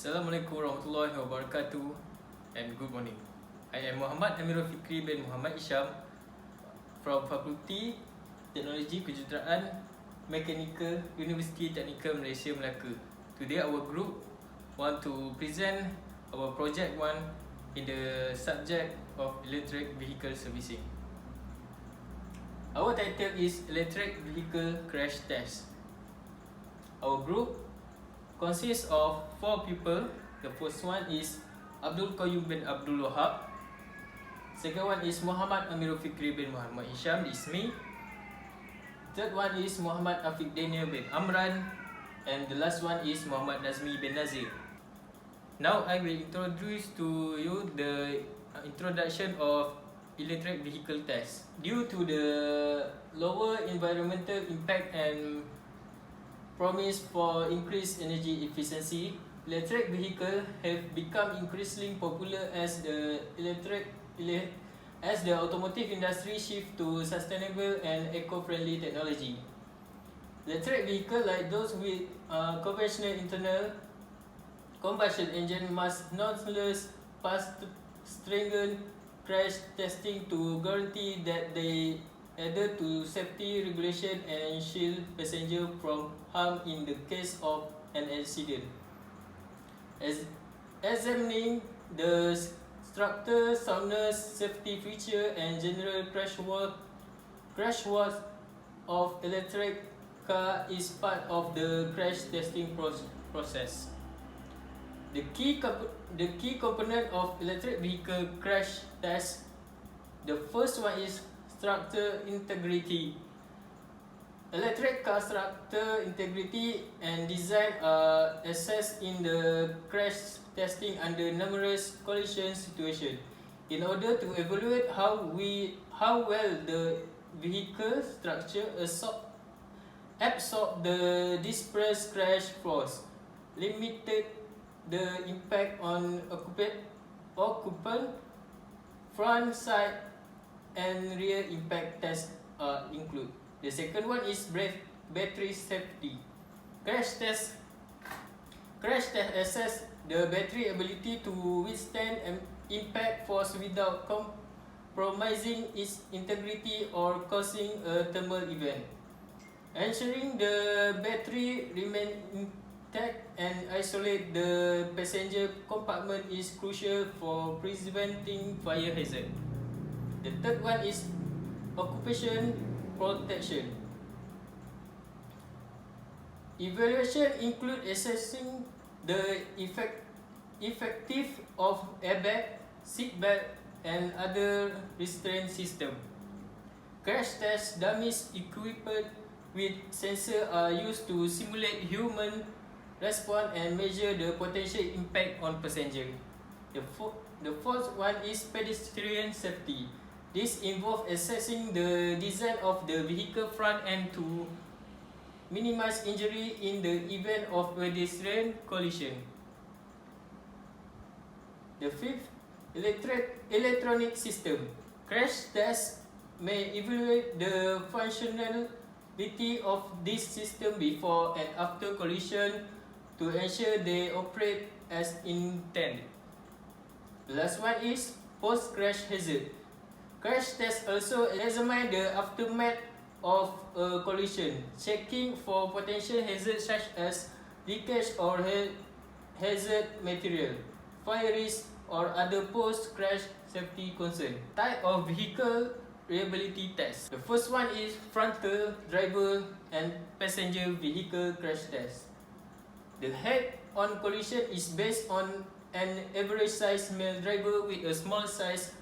Assalamualaikum warahmatullahi wabarakatuh and good morning. I am Muhammad Amirul Fikri bin Muhammad Isham from Fakulti Teknologi Kejuruteraan Mekanikal Universiti Teknikal Malaysia Melaka. Today our group want to present our project 1 in the subject of electric vehicle servicing. Our title is Electric Vehicle Crash Test. Our group consists of 4 people. The first one is Abdul Qayyum bin Abdul Wahab. Second one is Muhammad Amirul Fikri bin Muhammad Isham, this is me. Third one is Muhammad Afiq Daniel bin Amran. And the last one is Muhammad Nazmi bin Nazir. Now I will introduce to you the introduction of electric vehicle test. Due to the lower environmental impact and promise for increased energy efficiency, electric vehicles have become increasingly popular as the automotive industry shift to sustainable and eco-friendly technology. Electric vehicles like those with conventional internal combustion engine must nonetheless pass stringent crash testing to guarantee that they adhere to safety regulation and shield passengers from harm in the case of an accident. Examining the structure, soundness, safety feature, and general crashworthiness of electric car is part of the crash testing process. The key component of electric vehicle crash test. The first one is structure integrity. Electric car structure integrity and design are assessed in the crash testing under numerous collision situations in order to evaluate how well the vehicle structure absorb the dispersed crash force, limited the impact on occupant, front, side, and rear impact tests include. The second one is battery safety. Crash test assess the battery ability to withstand impact force without compromising its integrity or causing a thermal event. Ensuring the battery remain intact and isolate the passenger compartment is crucial for preventing fire hazard. The third one is occupation protection. Evaluation include assessing the effective of airbag, seat belt, and other restraint system. Crash test dummies equipped with sensors are used to simulate human response and measure the potential impact on passenger. The fourth one is pedestrian safety. This involves assessing the design of the vehicle front end to minimize injury in the event of pedestrian collision. The fifth, electronic system. Crash tests may evaluate the functionality of this system before and after collision to ensure they operate as intended. The last one is post-crash hazard. Crash tests also examine the aftermath of a collision, checking for potential hazards such as leakage or hazard material, fire risk, or other post-crash safety concerns. Type of vehicle reliability test. The first one is frontal, driver, and passenger vehicle crash test. The head-on collision is based on an average size male driver with a small size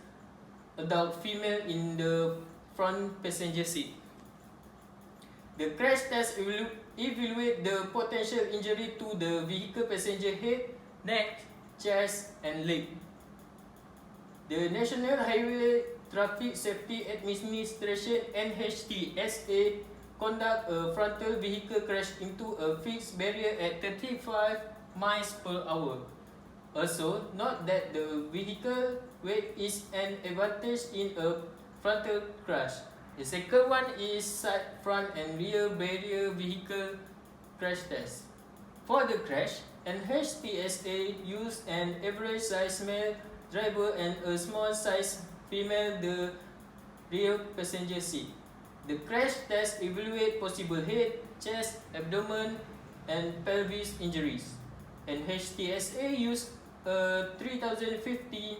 adult female in the front passenger seat. The crash test evaluate the potential injury to the vehicle passenger head, neck, chest, and leg. The National Highway Traffic Safety Administration (NHTSA) conduct a frontal vehicle crash into a fixed barrier at 35 miles per hour. Also, note that the vehicle weight is an advantage in a frontal crash. The second one is side, front, and rear barrier vehicle crash test. For the crash, an HTSA used an average size male driver and a small size female the rear passenger seat. The crash test evaluates possible head, chest, abdomen, and pelvis injuries. An HTSA used a 3,050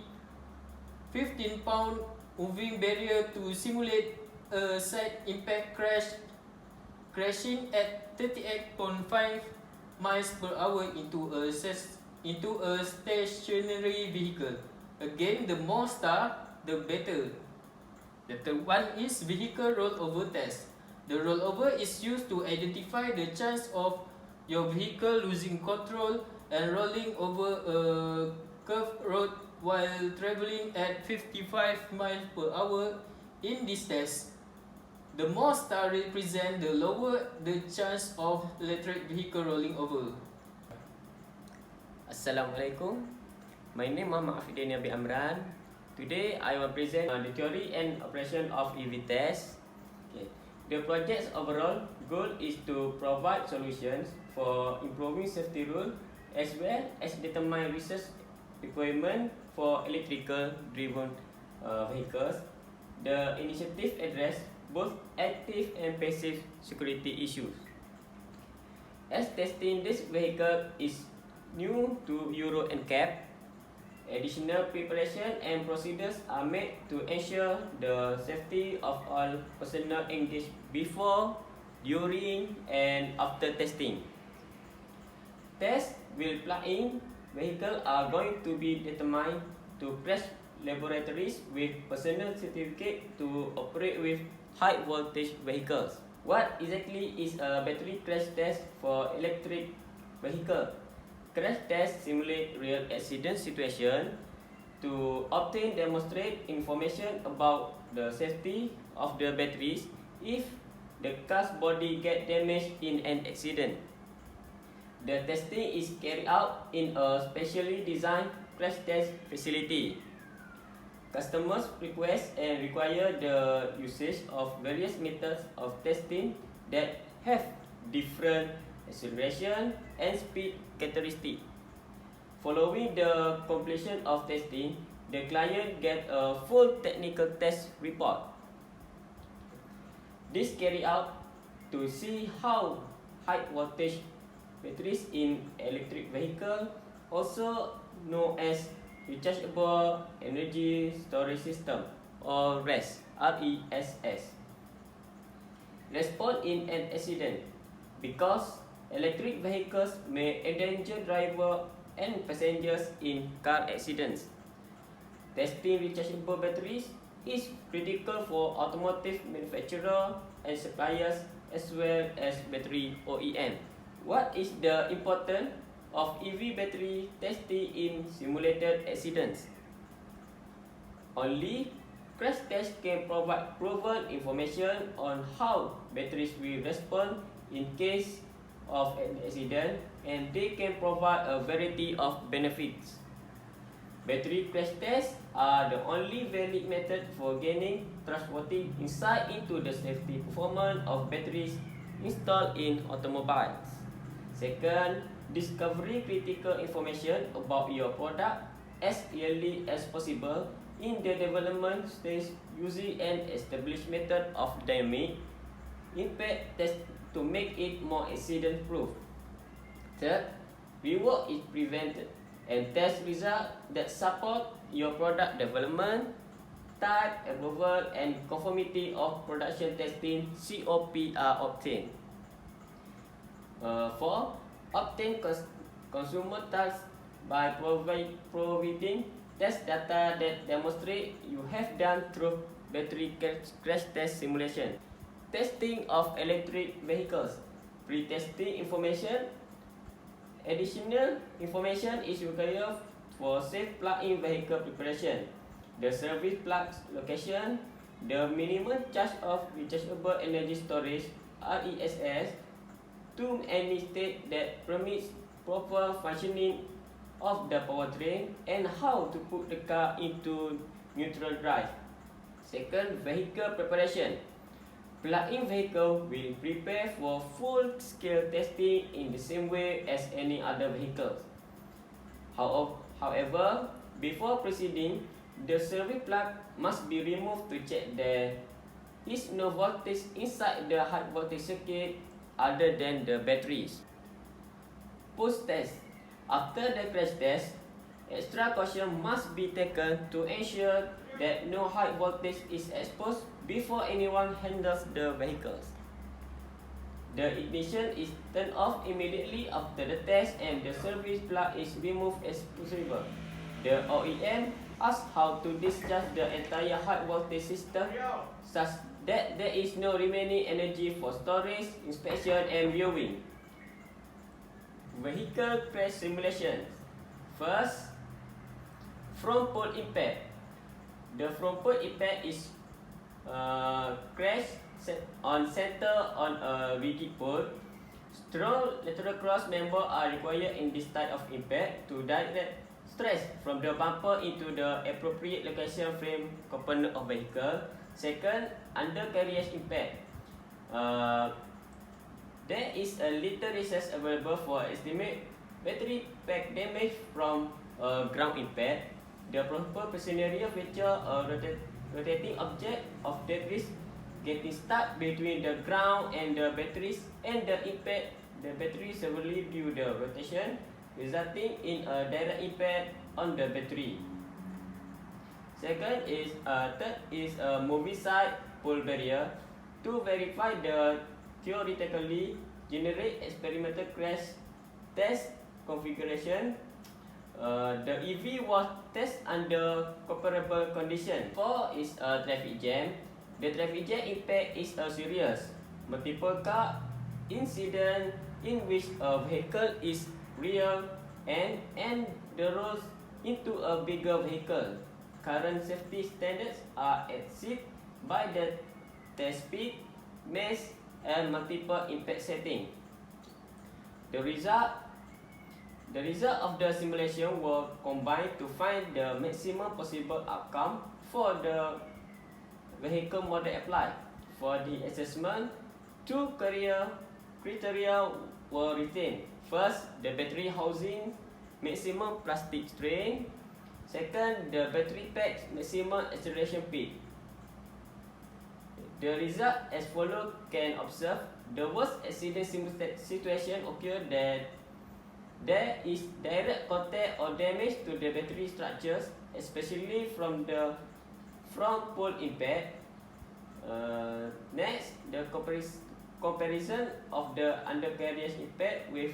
15-pound moving barrier to simulate a side impact crash, crashing at 38.5 miles per hour into a stationary vehicle. Again, the more star, the better. The third one is vehicle rollover test. The rollover is used to identify the chance of your vehicle losing control and rolling over a curved road while traveling at 55 miles per hour. In this test, the more star represent, the lower the chance of electric vehicle rolling over. Assalamualaikum. My name is Muhammad Afidin Abi Amran. Today I will present the theory and operation of EV test. Okay. The project's overall goal is to provide solutions for improving safety rules as well as determine research requirement for electrical driven vehicles. The initiative address both active and passive security issues. As testing this vehicle is new to Euro NCAP, additional preparation and procedures are made to ensure the safety of all personnel engaged before, during, and after testing. Tests with plug-in vehicles are going to be determined to crash laboratories with personnel certificate to operate with high voltage vehicles. What exactly is a battery crash test for electric vehicle? Crash tests simulate real accident situation to obtain demonstrate information about the safety of the batteries if the car's body get damaged in an accident. The testing is carried out in a specially designed crash test facility. Customers request and require the usage of various methods of testing that have different acceleration and speed characteristics. Following the completion of testing, the client gets a full technical test report. This carried out to see how high voltage batteries in electric vehicle, also known as rechargeable energy storage system or RESS, respond in an accident because electric vehicles may endanger driver and passengers in car accidents. Testing rechargeable batteries is critical for automotive manufacturers and suppliers as well as battery OEM. What is the importance of EV battery testing in simulated accidents? Only crash tests can provide proven information on how batteries will respond in case of an accident, and they can provide a variety of benefits. Battery crash tests are the only valid method for gaining trustworthy insight into the safety performance of batteries installed in automobiles. Second, discover critical information about your product as early as possible in the development stage using an established method of dynamic impact test to make it more accident-proof. Third, rework is prevented and test results that support your product development, type approval, and conformity of production testing (COP) are obtained. 4. Obtain consumer trust by providing test data that demonstrate you have done through battery crash test simulation. Testing of electric vehicles. Pre-testing information. Additional information is required for safe plug-in vehicle preparation. The service plug's location, the minimum charge of rechargeable energy storage (RESS) to any state that permits proper functioning of the powertrain, and how to put the car into neutral drive. Second, vehicle preparation. Plug-in vehicle will prepare for full-scale testing in the same way as any other vehicles. However, before proceeding, the service plug must be removed to check there is no voltage inside the high voltage circuit other than the batteries. Post-test. After the crash test, extra caution must be taken to ensure that no high voltage is exposed before anyone handles the vehicles. The ignition is turned off immediately after the test and the service plug is removed as possible. The OEM asks how to discharge the entire high voltage system such that there is no remaining energy for storage, inspection and viewing. Vehicle crash simulations. First, front pole impact. The front pole impact is crash on center on a rigid pole. Strong lateral cross member are required in this type of impact to direct stress from the bumper into the appropriate location frame component of vehicle. Second, undercarriage impact. There is a little research available for estimate battery pack damage from ground impact. The proper scenario feature a rotating object of debris getting stuck between the ground and the batteries, and the impact the battery severely due the rotation, resulting in a direct impact on the battery. Third is a moving side pole barrier. To verify the theoretically generate experimental crash test configuration, the EV was tested under comparable condition. 4 is a traffic jam. The traffic jam impact is a serious multiple car incident in which a vehicle is rear and the rolls into a bigger vehicle. Current safety standards are exceeded by the test speed, mass, and multiple impact setting. The result of the simulation were combined to find the maximum possible outcome for the vehicle model applied. For the assessment, two criteria were retained. First, the battery housing maximum plastic strain. Second, the battery pack's maximum acceleration peak. The result as follows can observe. The worst accident situation occurred that there is direct contact or damage to the battery structures, especially from the front pole impact. Next, the comparison of the undercarriage impact with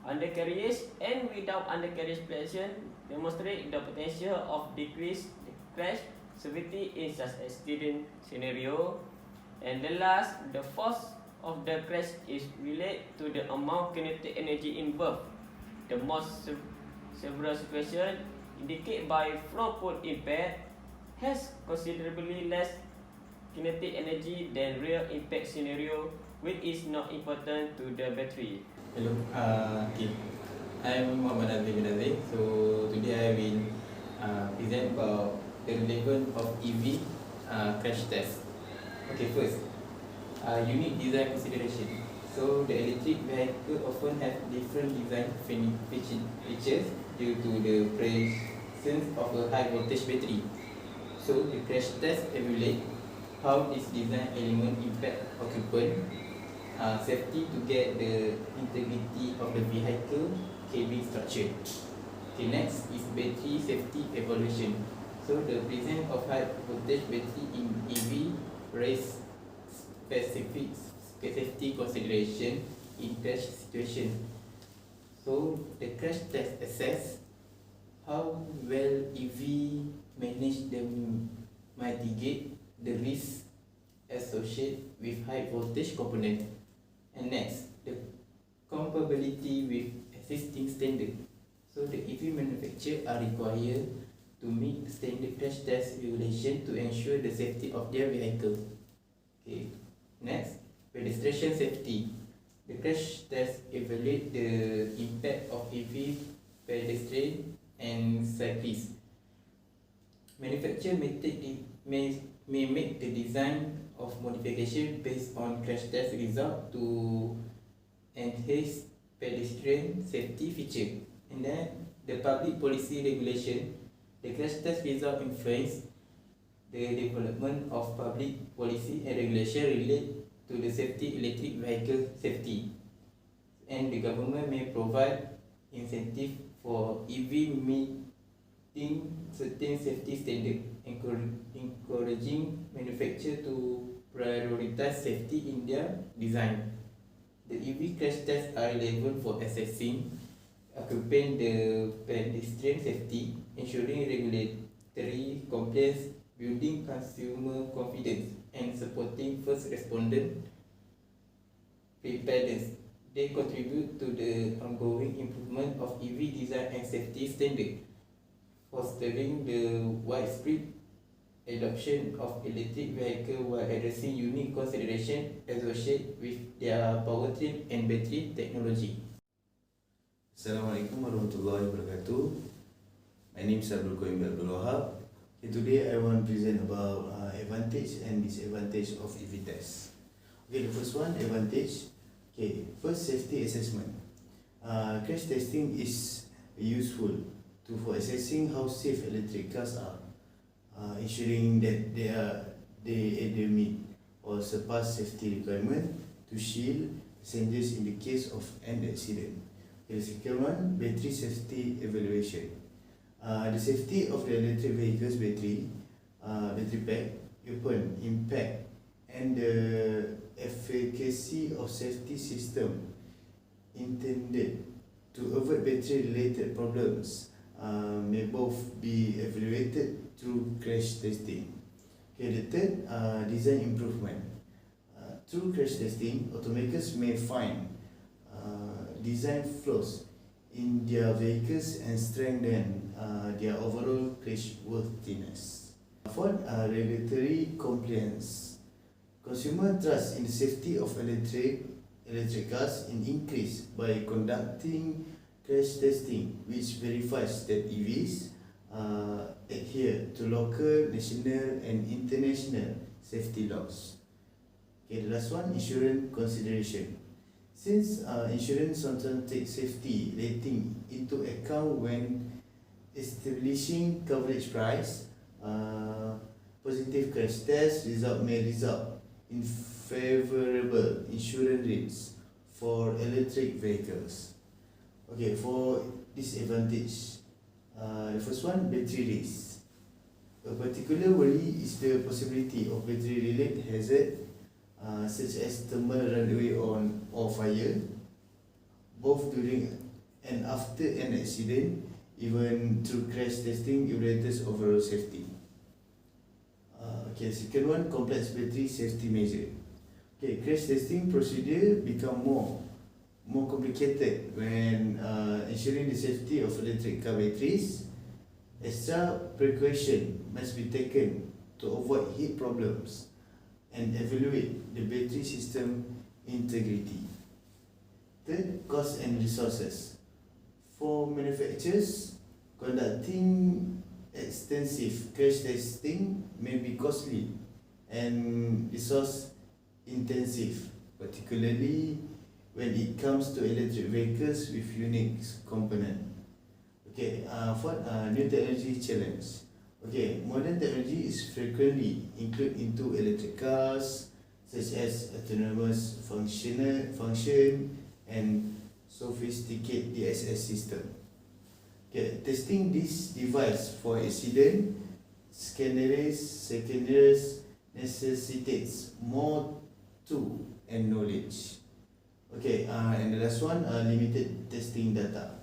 undercarriage and without undercarriage pressure demonstrate the potential of decreased crash severity in such accident scenario. And the last, the force of the crash is related to the amount kinetic energy involved. The most severe situation indicated by front pole impact has considerably less kinetic energy than rear impact scenario, which is not important to the battery. Hello, okay. I'm Muhammad Azim bin Azim. So today I will present about the relevance of EV crash test. Okay, first, unique design consideration. So the electric vehicle often have different design features due to the presence of a high voltage battery. So the crash test evaluate how this design element impact occupant safety to get the integrity of the vehicle cabin structure. Okay, next is battery safety evaluation. So the presence of high voltage battery in EV raise specific safety consideration in crash situation. So the crash test assess how well EV manage the mitigate the risk associated with high voltage component. And next, the compatibility with existing standard. So the EV manufacturers are required to meet standard crash test regulation to ensure the safety of their vehicle. Okay. Next, pedestrian safety. The crash test evaluate the impact of EV pedestrian and cyclists. Manufacturer may make the design of modification based on crash test result to enhance pedestrian safety feature. And then the public policy regulation, the crash test result influence the development of public policy and regulation related to the safety electric vehicle safety. And the government may provide incentive for EV meeting certain safety standards, encouraging manufacturers to prioritize safety in their design. The EV crash tests are relevant for assessing accompanying the pedestrian safety, ensuring regulatory compliance, building consumer confidence, and supporting first responder preparedness. They contribute to the ongoing improvement of EV design and safety standards, fostering the widespread adoption of electric vehicles while addressing unique considerations associated with their powertrain and battery technology. Assalamualaikum warahmatullahi wabarakatuh. My name is Abdul Qayyum Abdul Wahab. Today I want to present about advantage and disadvantage of EV test. Okay, the first one, advantage. Okay, first, safety assessment. Crash testing is useful for assessing how safe electric cars are, ensuring that they either meet or surpass safety requirement to shield passengers in the case of an accident. Okay, the second one, battery safety evaluation. The safety of the electric vehicle's battery pack, upon impact, and the efficacy of safety system intended to avoid battery related problems may both be evaluated through crash testing. Okay, the third, design improvement. Through crash testing, automakers may find design flaws in their vehicles and strengthen their overall crashworthiness. Fourth, regulatory compliance. Consumer trust in the safety of electric cars is increased by conducting crash testing, which verifies that EVs adhere to local, national, and international safety laws. Okay, the last one, insurance consideration. Since insurance sometimes takes safety rating into account when establishing coverage price, positive crash test result may result in favorable insurance rates for electric vehicles. Okay, for disadvantage, the first one, battery risk. A particular worry is the possibility of battery-related hazard, such as thermal runaway or fire, both during and after an accident, even through crash testing evaluates overall safety. Okay, second one, complex battery safety measure. Okay, crash testing procedure become more complicated when ensuring the safety of electric car batteries. Extra precaution must be taken to avoid heat problems and evaluate the battery system integrity. Third, cost and resources. For manufacturers, conducting extensive crash testing may be costly and resource intensive, particularly when it comes to electric vehicles with unique components. Okay, fourth, new technology challenge. Okay, modern technology is frequently included into electric cars, such as autonomous function and sophisticated DSS system. Okay, testing this device for accident scenarios necessitates more tool and knowledge. Okay, and the last one, limited testing data.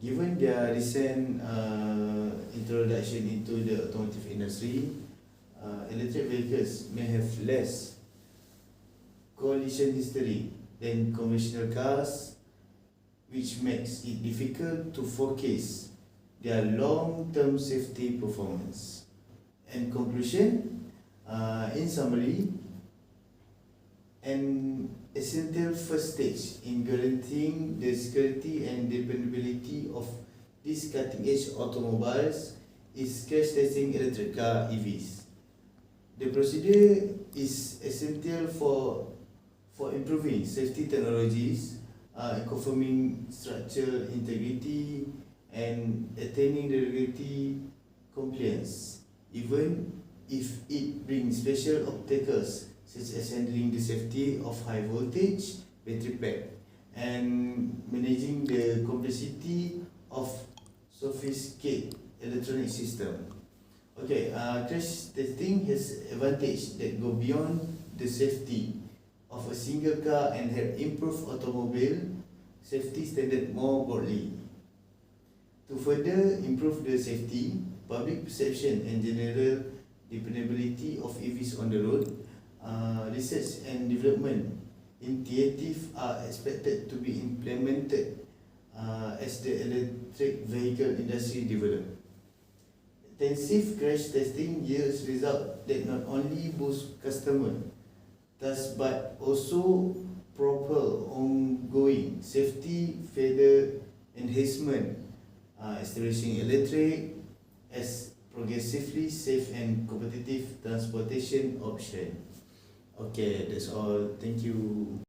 Given their recent introduction into the automotive industry, electric vehicles may have less collision history than conventional cars, which makes it difficult to forecast their long-term safety performance. In conclusion, in summary, an essential first stage in guaranteeing the security and dependability of these cutting-edge automobiles is crash testing electric car EVs. The procedure is essential for improving safety technologies, confirming structural integrity, and attaining the regulatory compliance, even if it brings special obstacles such as handling the safety of high voltage battery pack and managing the complexity of sophisticated electronic system. Okay, crash testing has advantage that go beyond the safety of a single car and help improve automobile safety standard more broadly. To further improve the safety, public perception and general dependability of EVs on the road, research and development initiatives are expected to be implemented as the electric vehicle industry develops. Intensive crash testing yields results that not only boost customer trust but also propel ongoing safety further enhancement, establishing electric as progressively safe and competitive transportation option. Okay, that's all. Thank you.